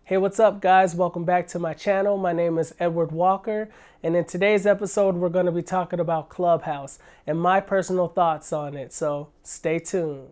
Hey, what's up guys? Welcome back to my channel. My name is Edward Walker, and in today's episode we're going to be talking about Clubhouse and my personal thoughts on it, so stay tuned.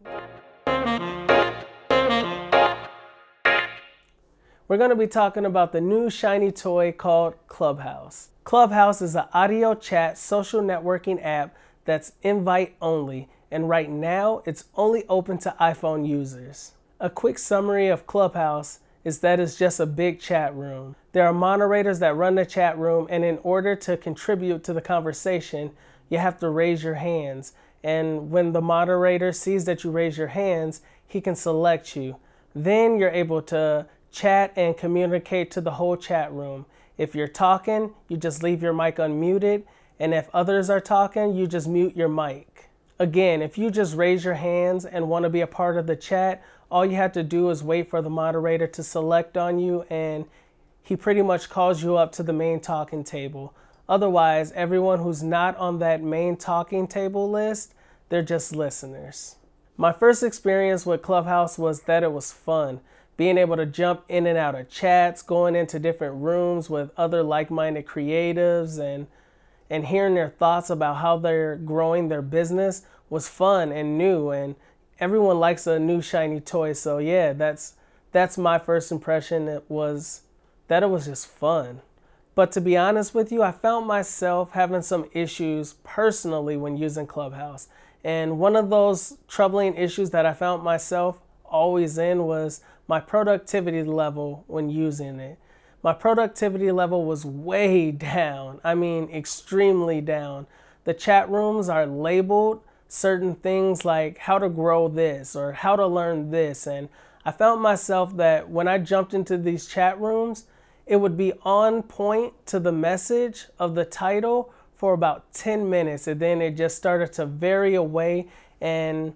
We're going to be talking about the new shiny toy called Clubhouse. Clubhouse is an audio chat social networking app that's invite only, and right now it's only open to iPhone users. A quick summary of Clubhouse is that it's just a big chat room. There are moderators that run the chat room, and in order to contribute to the conversation, you have to raise your hands. And when the moderator sees that you raise your hands, he can select you. Then you're able to chat and communicate to the whole chat room. If you're talking, you just leave your mic unmuted, and if others are talking, you just mute your mic. Again, if you just raise your hands and want to be a part of the chat, all you have to do is wait for the moderator to select on you, and he pretty much calls you up to the main talking table. Otherwise, everyone who's not on that main talking table list, they're just listeners. My first experience with Clubhouse was that it was fun. Being able to jump in and out of chats, going into different rooms with other like-minded creatives, and hearing their thoughts about how they're growing their business was fun and new, and everyone likes a new shiny toy. So yeah, that's my first impression. It was just fun. But to be honest with you, I found myself having some issues personally when using Clubhouse. And one of those troubling issues that I found myself always in was my productivity level when using it. My productivity level was way down. I mean, extremely down. The chat rooms are labeled certain things like how to grow this or how to learn this. And I found myself that when I jumped into these chat rooms, it would be on point to the message of the title for about 10 minutes. And then it just started to vary away, and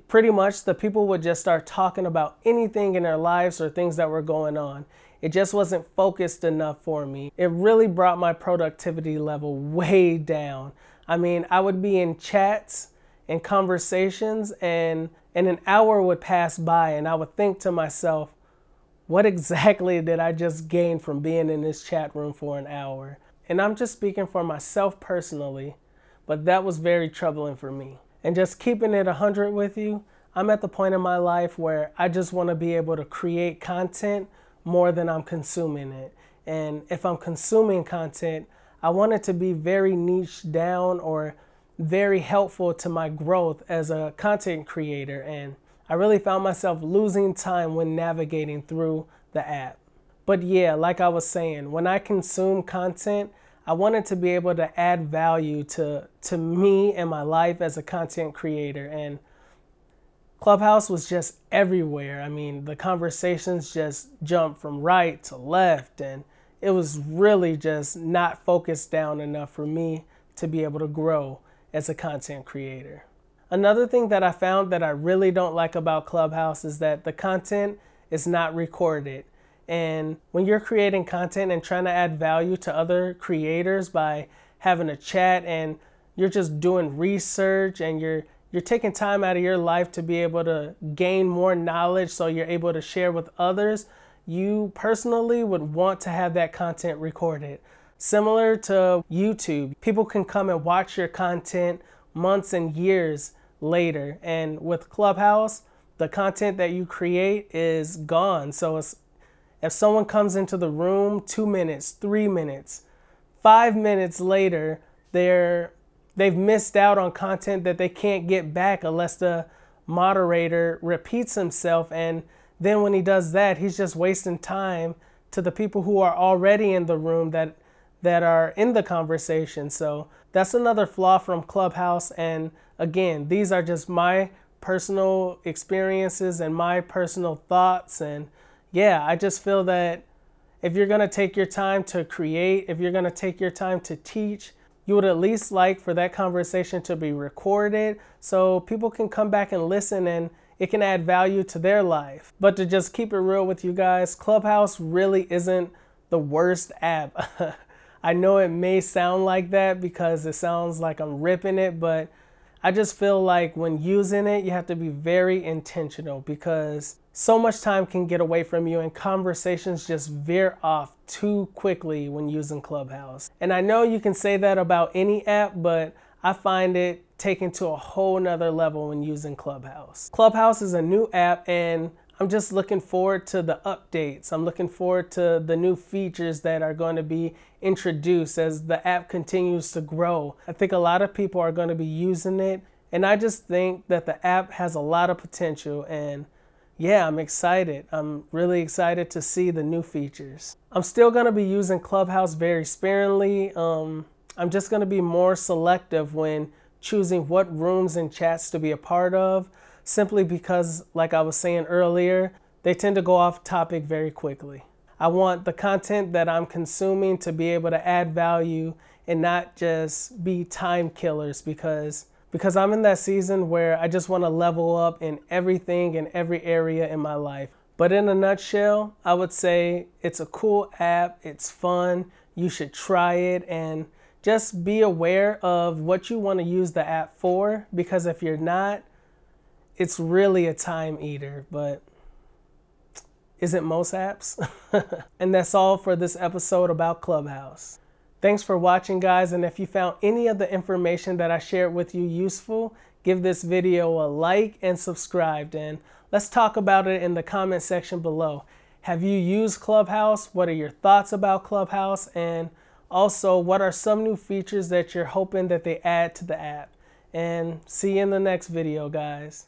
pretty much the people would just start talking about anything in their lives or things that were going on. It just wasn't focused enough for me. It really brought my productivity level way down. I mean, I would be in chats and conversations, and an hour would pass by, and I would think to myself, what exactly did I just gain from being in this chat room for an hour? And I'm just speaking for myself personally, but that was very troubling for me. And just keeping it 100 with you, I'm at the point in my life where I just want to be able to create content more than I'm consuming it. And if I'm consuming content, I want it to be very niche down or very helpful to my growth as a content creator. And I really found myself losing time when navigating through the app. But yeah, like I was saying, when I consume content, I wanted to be able to add value to me and my life as a content creator. And Clubhouse was just everywhere. I mean, the conversations just jumped from right to left, and it was really just not focused down enough for me to be able to grow as a content creator. Another thing that I found that I really don't like about Clubhouse is that the content is not recorded. And when you're creating content and trying to add value to other creators by having a chat, and you're just doing research, and you're taking time out of your life to be able to gain more knowledge so you're able to share with others, you personally would want to have that content recorded. Similar to YouTube, people can come and watch your content months and years later. And with Clubhouse, the content that you create is gone. So if someone comes into the room 2 minutes, 3 minutes, 5 minutes later, they've missed out on content that they can't get back unless the moderator repeats himself. And then when he does that, he's just wasting time to the people who are already in the room that are in the conversation. So that's another flaw from Clubhouse. And again, these are just my personal experiences and my personal thoughts. And yeah, I just feel that if you're going to take your time to create, if you're going to take your time to teach, you would at least like for that conversation to be recorded so people can come back and listen, and it can add value to their life. But to just keep it real with you guys, Clubhouse really isn't the worst app. I know it may sound like that because it sounds like I'm ripping it, but I just feel like when using it, you have to be very intentional, because So much time can get away from you and conversations just veer off too quickly when using Clubhouse. And I know you can say that about any app, but I find it taken to a whole nother level when using Clubhouse. Clubhouse is a new app and I'm just looking forward to the updates. I'm looking forward to the new features that are going to be introduced as the app continues to grow. I think a lot of people are going to be using it, and I just think that the app has a lot of potential, and yeah, I'm excited. I'm really excited to see the new features. I'm still going to be using Clubhouse very sparingly. I'm just going to be more selective when choosing what rooms and chats to be a part of, simply because, like I was saying earlier, they tend to go off topic very quickly. I want the content that I'm consuming to be able to add value and not just be time killers, because I'm in that season where I just want to level up in everything in every area in my life. But in a nutshell, I would say it's a cool app, it's fun, you should try it, and just be aware of what you want to use the app for, because if you're not, it's really a time eater, but isn't most apps? And that's all for this episode about Clubhouse. Thanks for watching, guys, and if you found any of the information that I shared with you useful, give this video a like and subscribe, and let's talk about it in the comment section below. Have you used Clubhouse? What are your thoughts about Clubhouse? And also, what are some new features that you're hoping that they add to the app? And see you in the next video, guys.